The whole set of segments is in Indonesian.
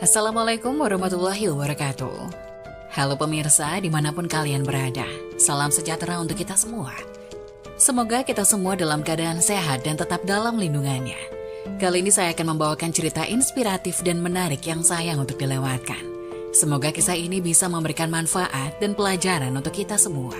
Assalamualaikum warahmatullahi wabarakatuh. Halo pemirsa dimanapun kalian berada, salam sejahtera untuk kita semua. Semoga kita semua dalam keadaan sehat dan tetap dalam lindungannya. Kali ini saya akan membawakan cerita inspiratif dan menarik yang sayang untuk dilewatkan. Semoga kisah ini bisa memberikan manfaat dan pelajaran untuk kita semua.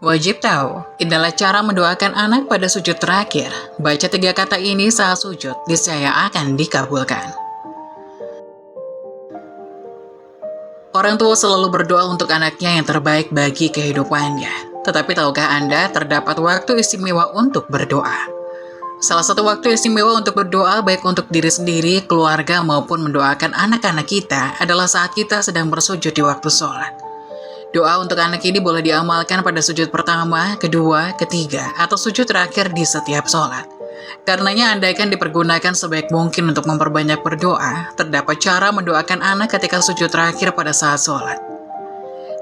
Wajib tahu, inilah cara mendoakan anak pada sujud terakhir. Baca 3 kata ini saat sujud, niscaya akan dikabulkan. Orang tua selalu berdoa untuk anaknya yang terbaik bagi kehidupannya. Tetapi tahukah Anda terdapat waktu istimewa untuk berdoa? Salah satu waktu istimewa untuk berdoa baik untuk diri sendiri, keluarga maupun mendoakan anak-anak kita adalah saat kita sedang bersujud di waktu sholat. Doa untuk anak ini boleh diamalkan pada sujud pertama, kedua, ketiga, atau sujud terakhir di setiap sholat. Karenanya andaikan dipergunakan sebaik mungkin untuk memperbanyak berdoa, terdapat cara mendoakan anak ketika sujud terakhir pada saat sholat.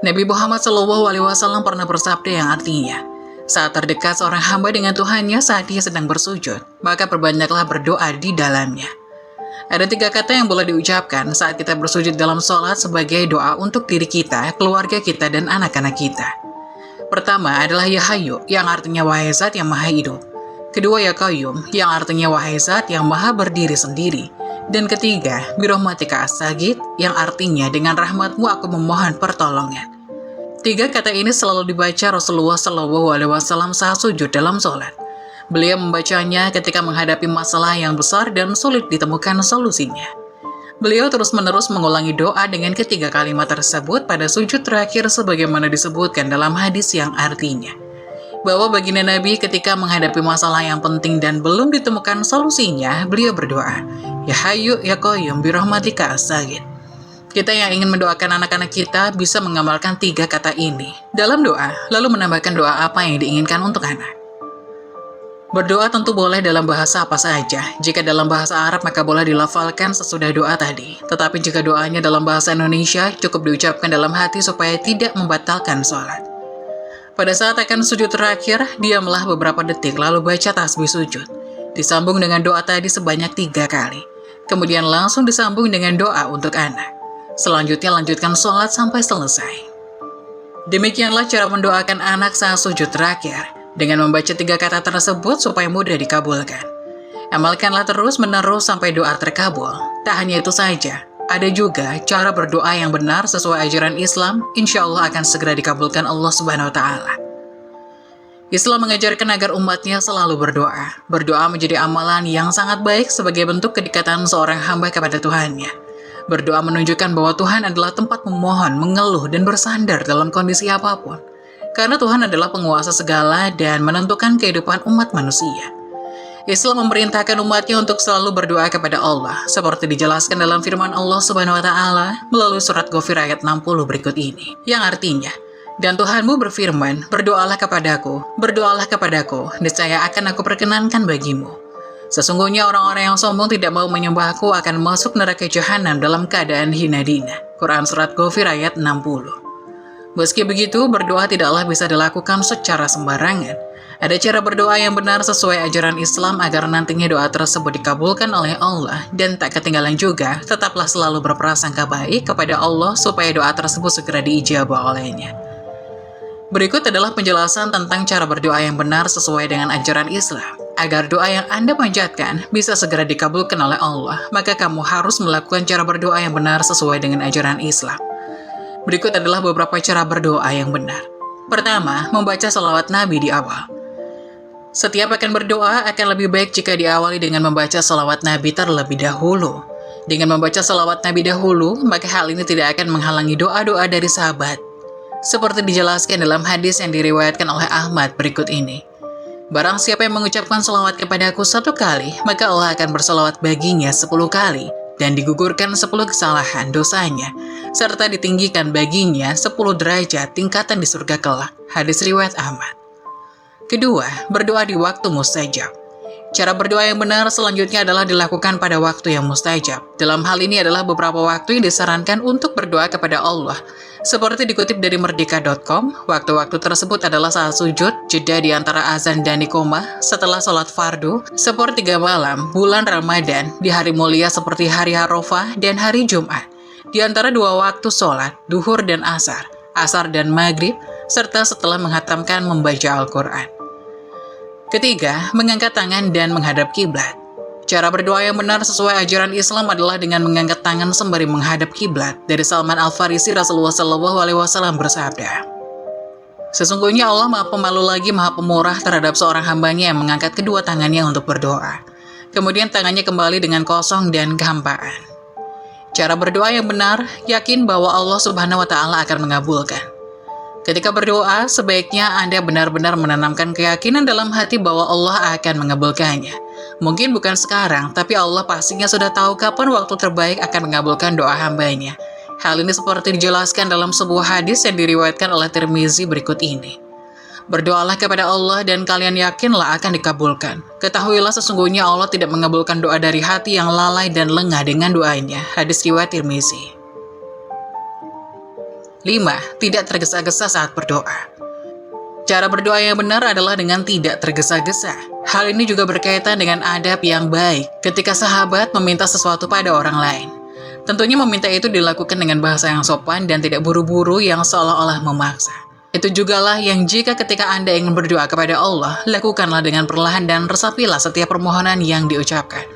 Nabi Muhammad SAW pernah bersabda yang artinya, saat terdekat seorang hamba dengan Tuhannya saat dia sedang bersujud, maka perbanyaklah berdoa di dalamnya. Ada 3 kata yang boleh diucapkan saat kita bersujud dalam sholat sebagai doa untuk diri kita, keluarga kita, dan anak-anak kita. Pertama adalah Ya Hayyu, yang artinya wahai zat yang maha hidup. Kedua Ya Qayyum, yang artinya wahai zat yang maha berdiri sendiri. Dan ketiga, Birahmatika As-Sagid, yang artinya dengan rahmatmu aku memohon pertolongan. 3 kata ini selalu dibaca Rasulullah SAW saat sujud dalam sholat. Beliau membacanya ketika menghadapi masalah yang besar dan sulit ditemukan solusinya. Beliau terus-menerus mengulangi doa dengan ketiga kalimat tersebut pada sujud terakhir sebagaimana disebutkan dalam hadis yang artinya, bahwa baginda Nabi ketika menghadapi masalah yang penting dan belum ditemukan solusinya, beliau berdoa, Ya Hayyu Ya Qayyum Birahmatika As-Sagid. Kita yang ingin mendoakan anak-anak kita bisa mengamalkan 3 kata ini dalam doa, lalu menambahkan doa apa yang diinginkan untuk anak. Berdoa tentu boleh dalam bahasa apa saja. Jika dalam bahasa Arab maka boleh dilafalkan sesudah doa tadi. Tetapi jika doanya dalam bahasa Indonesia cukup diucapkan dalam hati supaya tidak membatalkan sholat. Pada saat akan sujud terakhir, diamlah beberapa detik lalu baca tasbih sujud. Disambung dengan doa tadi sebanyak 3 kali. Kemudian langsung disambung dengan doa untuk anak. Selanjutnya lanjutkan sholat sampai selesai. Demikianlah cara mendoakan anak saat sujud terakhir. Dengan membaca 3 kata tersebut supaya mudah dikabulkan. Amalkanlah terus-menerus sampai doa terkabul. Tak hanya itu saja, ada juga cara berdoa yang benar sesuai ajaran Islam, insya Allah akan segera dikabulkan Allah Subhanahu wa Ta'ala. Islam mengajarkan agar umatnya selalu berdoa. Berdoa menjadi amalan yang sangat baik sebagai bentuk kedekatan seorang hamba kepada Tuhannya. Berdoa menunjukkan bahwa Tuhan adalah tempat memohon, mengeluh, dan bersandar dalam kondisi apapun. Karena Tuhan adalah penguasa segala dan menentukan kehidupan umat manusia. Islam memerintahkan umatnya untuk selalu berdoa kepada Allah, seperti dijelaskan dalam firman Allah Subhanahu wa Ta'ala melalui surat Ghafir ayat 60 berikut ini, yang artinya, dan Tuhanmu berfirman, berdoalah kepadaku, niscaya akan aku perkenankan bagimu. Sesungguhnya orang-orang yang sombong tidak mau menyembahku akan masuk neraka jahanam dalam keadaan hina dina. Quran surat Ghafir ayat 60. Meski begitu, berdoa tidaklah bisa dilakukan secara sembarangan. Ada cara berdoa yang benar sesuai ajaran Islam agar nantinya doa tersebut dikabulkan oleh Allah. Dan tak ketinggalan juga, tetaplah selalu berprasangka baik kepada Allah supaya doa tersebut segera diijabah olehnya. Berikut adalah penjelasan tentang cara berdoa yang benar sesuai dengan ajaran Islam. Agar doa yang Anda panjatkan bisa segera dikabulkan oleh Allah, maka kamu harus melakukan cara berdoa yang benar sesuai dengan ajaran Islam. Berikut adalah beberapa cara berdoa yang benar. Pertama, membaca salawat Nabi di awal. Setiap akan berdoa akan lebih baik jika diawali dengan membaca salawat Nabi terlebih dahulu. Dengan membaca salawat Nabi dahulu, maka hal ini tidak akan menghalangi doa-doa dari sahabat. Seperti dijelaskan dalam hadis yang diriwayatkan oleh Ahmad berikut ini. Barang siapa yang mengucapkan salawat kepadaku 1 kali, maka Allah akan bersalawat baginya 10 kali. Dan digugurkan 10 kesalahan dosanya, serta ditinggikan baginya 10 derajat tingkatan di surga kelak. Hadis riwayat Ahmad. Kedua, berdoa di waktu mustajab. Cara berdoa yang benar selanjutnya adalah dilakukan pada waktu yang mustajab. Dalam hal ini adalah beberapa waktu yang disarankan untuk berdoa kepada Allah. Seperti dikutip dari merdeka.com, waktu-waktu tersebut adalah saat sujud, jeda di antara azan dan iqomah, setelah sholat fardu, sepertiga malam, bulan Ramadan, di hari mulia seperti hari Arafah dan hari Jumat, di antara dua waktu sholat, duhur dan asar dan maghrib, serta setelah menghatamkan membaca Al-Quran. Ketiga, mengangkat tangan dan menghadap kiblat. Cara berdoa yang benar sesuai ajaran Islam adalah dengan mengangkat tangan sembari menghadap kiblat. Dari Salman Al-Farisi, Rasulullah SAW bersabda, "Sesungguhnya Allah Maha Pemalu lagi Maha Pemurah terhadap seorang hambanya yang mengangkat kedua tangannya untuk berdoa. Kemudian tangannya kembali dengan kosong dan kehampaan." Cara berdoa yang benar, yakin bahwa Allah Subhanahu wa Ta'ala akan mengabulkan. Ketika berdoa, sebaiknya Anda benar-benar menanamkan keyakinan dalam hati bahwa Allah akan mengabulkannya. Mungkin bukan sekarang, tapi Allah pastinya sudah tahu kapan waktu terbaik akan mengabulkan doa hambanya. Hal ini seperti dijelaskan dalam sebuah hadis yang diriwayatkan oleh Tirmizi berikut ini. Berdoalah kepada Allah dan kalian yakinlah akan dikabulkan. Ketahuilah sesungguhnya Allah tidak mengabulkan doa dari hati yang lalai dan lengah dengan doanya. Hadis riwayat Tirmizi. 5. Tidak tergesa-gesa saat berdoa. Cara berdoa yang benar adalah dengan tidak tergesa-gesa. Hal ini juga berkaitan dengan adab yang baik ketika sahabat meminta sesuatu pada orang lain. Tentunya meminta itu dilakukan dengan bahasa yang sopan dan tidak buru-buru yang seolah-olah memaksa. Itu jugalah yang jika ketika Anda ingin berdoa kepada Allah, lakukanlah dengan perlahan dan resapilah setiap permohonan yang diucapkan.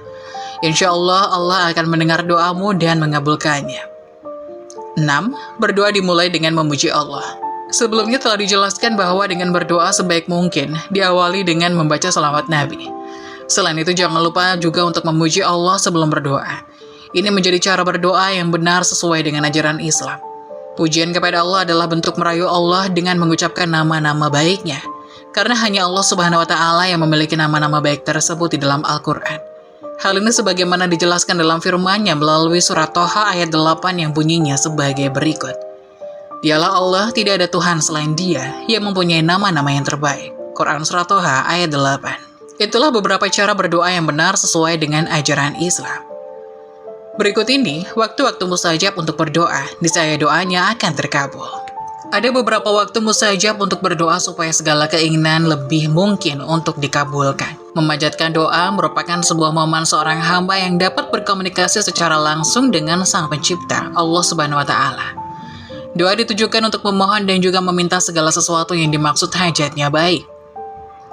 Insya Allah, Allah akan mendengar doamu dan mengabulkannya. 6. Berdoa dimulai dengan memuji Allah. Sebelumnya telah dijelaskan bahwa dengan berdoa sebaik mungkin diawali dengan membaca salawat Nabi. Selain itu jangan lupa juga untuk memuji Allah sebelum berdoa. Ini menjadi cara berdoa yang benar sesuai dengan ajaran Islam. Pujian kepada Allah adalah bentuk merayu Allah dengan mengucapkan nama-nama baiknya. Karena hanya Allah Subhanahu wa Ta'ala yang memiliki nama-nama baik tersebut di dalam Al-Quran. Hal ini sebagaimana dijelaskan dalam firman-Nya melalui surat Toha ayat 8 yang bunyinya sebagai berikut. Dialah Allah, tidak ada Tuhan selain Dia yang mempunyai nama-nama yang terbaik. Quran surat Toha ayat 8. Itulah beberapa cara berdoa yang benar sesuai dengan ajaran Islam. Berikut ini, waktu-waktu mustajab untuk berdoa, niscaya doanya akan terkabul. Ada beberapa waktu mustajab untuk berdoa supaya segala keinginan lebih mungkin untuk dikabulkan. Memanjatkan doa merupakan sebuah momen seorang hamba yang dapat berkomunikasi secara langsung dengan Sang Pencipta, Allah Subhanahu wa Ta'ala. Doa ditujukan untuk memohon dan juga meminta segala sesuatu yang dimaksud hajatnya baik.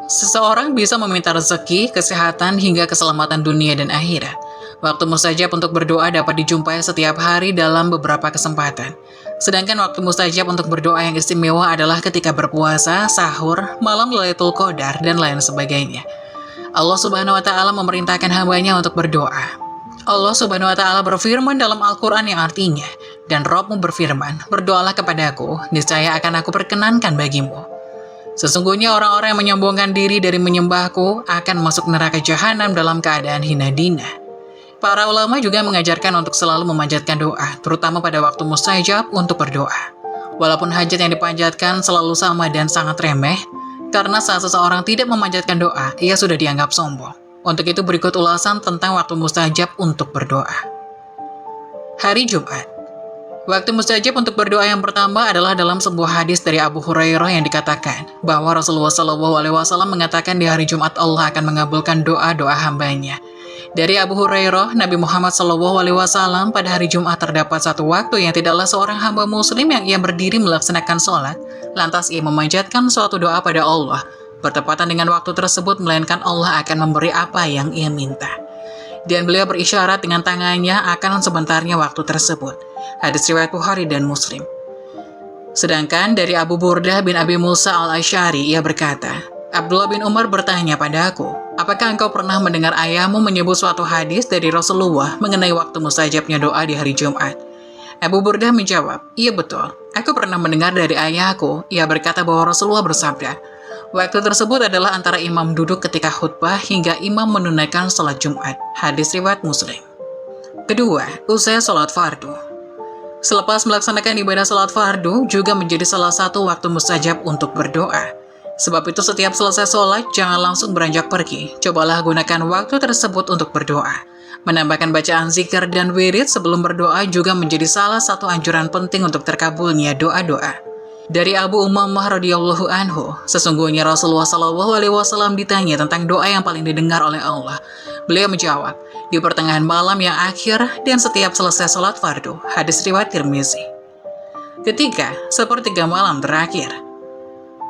Seseorang bisa meminta rezeki, kesehatan, hingga keselamatan dunia dan akhirat. Waktu mustajab untuk berdoa dapat dijumpai setiap hari dalam beberapa kesempatan. Sedangkan waktu mustajab untuk berdoa yang istimewa adalah ketika berpuasa, sahur, malam Lailatul Qadar, dan lain sebagainya. Allah Subhanahu wa Ta'ala memerintahkan hambanya untuk berdoa. Allah Subhanahu wa Ta'ala berfirman dalam Al-Quran yang artinya, "Dan Rabbmu berfirman, berdoalah kepadaku, niscaya akan aku perkenankan bagimu. Sesungguhnya orang-orang yang menyombongkan diri dari menyembahku akan masuk neraka jahanam dalam keadaan hina dina." Para ulama juga mengajarkan untuk selalu memanjatkan doa, terutama pada waktu mustajab untuk berdoa. Walaupun hajat yang dipanjatkan selalu sama dan sangat remeh, karena saat seseorang tidak memanjatkan doa, ia sudah dianggap sombong. Untuk itu berikut ulasan tentang waktu mustajab untuk berdoa. Hari Jumat. Waktu mustajab untuk berdoa yang pertama adalah dalam sebuah hadis dari Abu Hurairah yang dikatakan bahwa Rasulullah SAW mengatakan di hari Jumat Allah akan mengabulkan doa-doa hambanya. Dari Abu Hurairah, Nabi Muhammad SAW pada hari Jumat terdapat satu waktu yang tidaklah seorang hamba muslim yang ia berdiri melaksanakan sholat, lantas ia memanjatkan suatu doa pada Allah, bertepatan dengan waktu tersebut melainkan Allah akan memberi apa yang ia minta. Dan beliau berisyarat dengan tangannya akan sebentarnya waktu tersebut. Hadis riwayat Bukhari dan Muslim. Sedangkan dari Abu Burdah bin Abi Musa al-Asy'ari, ia berkata, Abdullah bin Umar bertanya padaku, apakah engkau pernah mendengar ayahmu menyebut suatu hadis dari Rasulullah mengenai waktu mustajabnya doa di hari Jumat? Abu Burdah menjawab, iya betul, aku pernah mendengar dari ayahku. Ia berkata bahwa Rasulullah bersabda, waktu tersebut adalah antara imam duduk ketika khutbah hingga imam menunaikan sholat Jumat. Hadis riwayat Muslim. Kedua, usai sholat fardu. Selepas melaksanakan ibadah sholat fardu juga menjadi salah satu waktu mustajab untuk berdoa. Sebab itu setiap selesai sholat, jangan langsung beranjak pergi. Cobalah gunakan waktu tersebut untuk berdoa. Menambahkan bacaan zikir dan wirid sebelum berdoa juga menjadi salah satu anjuran penting untuk terkabulnya doa-doa. Dari Abu Umamah radhiyallahu anhu, sesungguhnya Rasulullah SAW ditanya tentang doa yang paling didengar oleh Allah. Beliau menjawab, di pertengahan malam yang akhir dan setiap selesai sholat fardu. Hadis riwayat Tirmizi. Ketiga, sepertiga malam terakhir.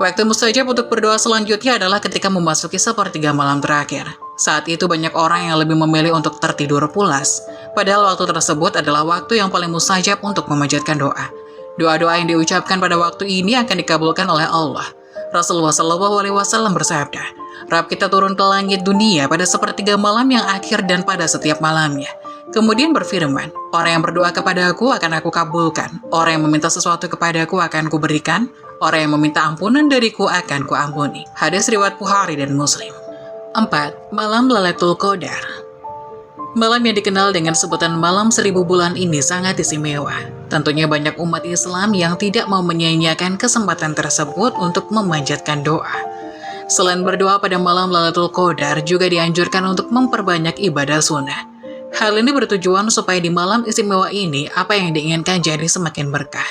Waktu mustajab untuk berdoa selanjutnya adalah ketika memasuki sepertiga malam terakhir. Saat itu banyak orang yang lebih memilih untuk tertidur pulas. Padahal waktu tersebut adalah waktu yang paling mustajab untuk memanjatkan doa. Doa-doa yang diucapkan pada waktu ini akan dikabulkan oleh Allah. Rasulullah SAW bersabda, Rabb kita turun ke langit dunia pada sepertiga malam yang akhir dan pada setiap malamnya. Kemudian berfirman, orang yang berdoa kepadaku akan aku kabulkan, orang yang meminta sesuatu kepadaku akan kuberikan, orang yang meminta ampunan dariku akan kuampuni. Hadis riwayat Bukhari dan Muslim. 4. Malam Lailatul Qadar. Malam yang dikenal dengan sebutan malam 1000 bulan ini sangat istimewa. Tentunya banyak umat Islam yang tidak mau menyia-nyiakan kesempatan tersebut untuk memanjatkan doa. Selain berdoa pada malam Lailatul Qadar, juga dianjurkan untuk memperbanyak ibadah sunnah. Hal ini bertujuan supaya di malam istimewa ini, apa yang diinginkan jadi semakin berkah.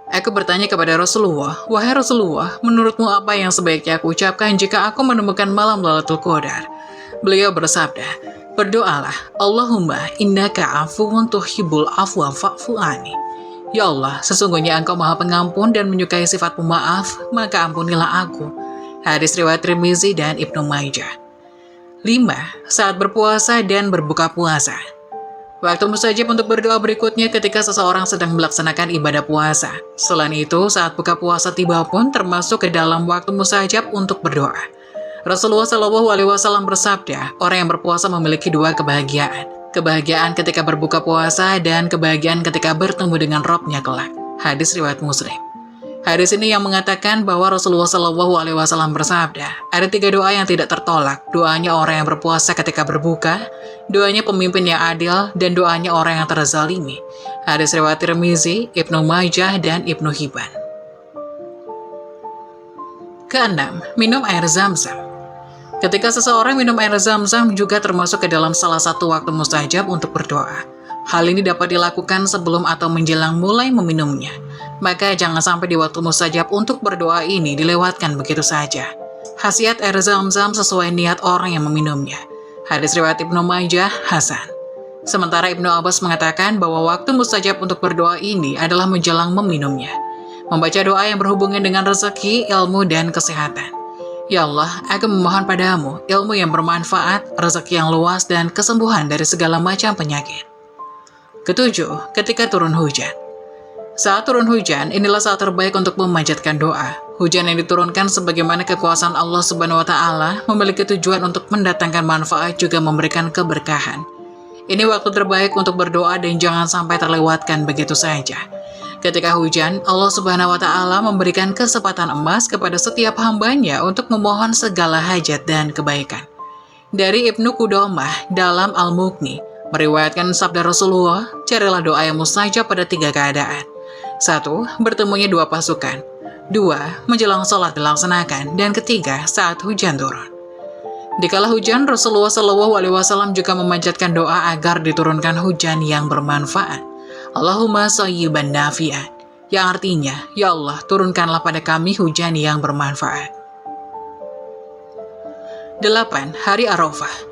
Aku bertanya kepada Rasulullah, wahai Rasulullah, menurutmu apa yang sebaiknya aku ucapkan jika aku menemukan malam Lailatul Qadar? Beliau bersabda, berdoalah, Allahumma innaka afuwun tuhibbul afwa fa'fu anni. Ya Allah, sesungguhnya Engkau Maha Pengampun dan menyukai sifat pemaaf, maka ampunilah aku. Hadis riwayat Tirmizi dan Ibnu Majah. 5. Saat berpuasa dan berbuka puasa. Waktu mustajab untuk berdoa berikutnya ketika seseorang sedang melaksanakan ibadah puasa. Selain itu, saat buka puasa tiba pun termasuk ke dalam waktu mustajab untuk berdoa. Rasulullah SAW bersabda, orang yang berpuasa memiliki dua kebahagiaan. Kebahagiaan ketika berbuka puasa dan kebahagiaan ketika bertemu dengan Rabb-nya kelak. Hadis riwayat Muslim. Hadis ini yang mengatakan bahwa Rasulullah SAW bersabda, ada 3 doa yang tidak tertolak. Doanya orang yang berpuasa ketika berbuka, doanya pemimpin yang adil, dan doanya orang yang terzalimi. Hadis riwayat Tirmizi, Ibnu Majah, dan Ibnu Hibban. Keenam, minum air Zam-Zam. Ketika seseorang minum air Zam-Zam juga termasuk ke dalam salah satu waktu mustajab untuk berdoa. Hal ini dapat dilakukan sebelum atau menjelang mulai meminumnya. Maka jangan sampai di waktu mustajab untuk berdoa ini dilewatkan begitu saja. Khasiat air Zam-Zam sesuai niat orang yang meminumnya. Hadis riwayat Ibnu Majah, Hasan. Sementara Ibnu Abbas mengatakan bahwa waktu mustajab untuk berdoa ini adalah menjelang meminumnya. Membaca doa yang berhubungan dengan rezeki, ilmu, dan kesehatan. Ya Allah, aku memohon padamu ilmu yang bermanfaat, rezeki yang luas, dan kesembuhan dari segala macam penyakit. Ketujuh, ketika turun hujan. Saat turun hujan, inilah saat terbaik untuk memanjatkan doa. Hujan yang diturunkan sebagaimana kekuasaan Allah Subhanahu wa Ta'ala memiliki tujuan untuk mendatangkan manfaat juga memberikan keberkahan. Ini waktu terbaik untuk berdoa dan jangan sampai terlewatkan begitu saja. Ketika hujan, Allah Subhanahu wa Ta'ala memberikan kesempatan emas kepada setiap hambanya untuk memohon segala hajat dan kebaikan. Dari Ibnu Qudamah dalam Al-Mughni, meriwayatkan sabda Rasulullah, carilah doa yang mustajab pada 3 keadaan. 1. Bertemunya 2 pasukan. 2. Menjelang sholat dilaksanakan. Dan ketiga, saat hujan turun. Dikala hujan, Rasulullah SAW juga memanjatkan doa agar diturunkan hujan yang bermanfaat. Allahumma shayyiban nafi'an, yang artinya, ya Allah, turunkanlah pada kami hujan yang bermanfaat. 8. Hari Arafah.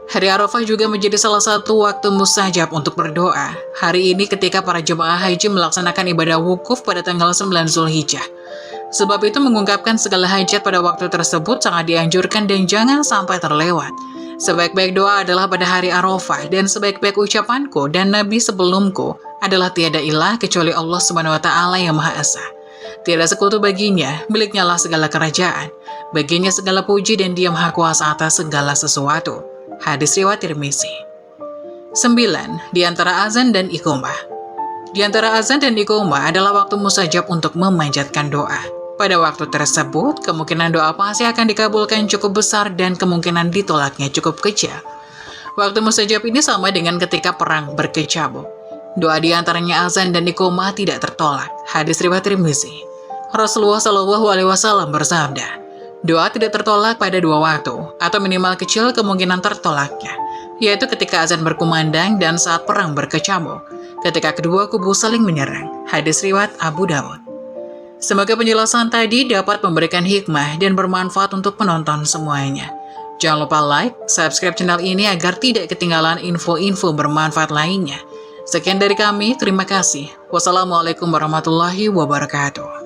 Hari Arafah juga menjadi salah satu waktu mustajab untuk berdoa. Hari ini ketika para jemaah haji melaksanakan ibadah wukuf pada tanggal 9 Zulhijjah. Sebab itu mengungkapkan segala hajat pada waktu tersebut sangat dianjurkan dan jangan sampai terlewat. Sebaik-baik doa adalah pada hari Arafah, dan sebaik-baik ucapanku dan Nabi sebelumku adalah tiada ilah kecuali Allah Subhanahu wa Ta'ala yang Maha Esa. Tiada sekutu baginya, miliknya lah segala kerajaan. Baginya segala puji dan Dia Maha Kuasa atas segala sesuatu. Hadis riwayat Tirmizi. 9. Di antara azan dan iqamah. Di antara azan dan iqamah adalah waktu mustajab untuk memanjatkan doa. Pada waktu tersebut, kemungkinan doa pasti akan dikabulkan cukup besar dan kemungkinan ditolaknya cukup kecil. Waktu mustajab ini sama dengan ketika perang berkecamuk. Doa di antaranya azan dan iqamah tidak tertolak. Hadis riwayat Tirmizi. Rasulullah SAW bersabda, Doa tidak tertolak pada dua waktu, atau minimal kecil kemungkinan tertolaknya, yaitu ketika azan berkumandang dan saat perang berkecamuk, ketika kedua kubu saling menyerang. Hadis riwayat Abu Dawud. Semoga penjelasan tadi dapat memberikan hikmah dan bermanfaat untuk penonton semuanya. Jangan lupa like, subscribe channel ini agar tidak ketinggalan info-info bermanfaat lainnya. Sekian dari kami, terima kasih. Wassalamualaikum warahmatullahi wabarakatuh.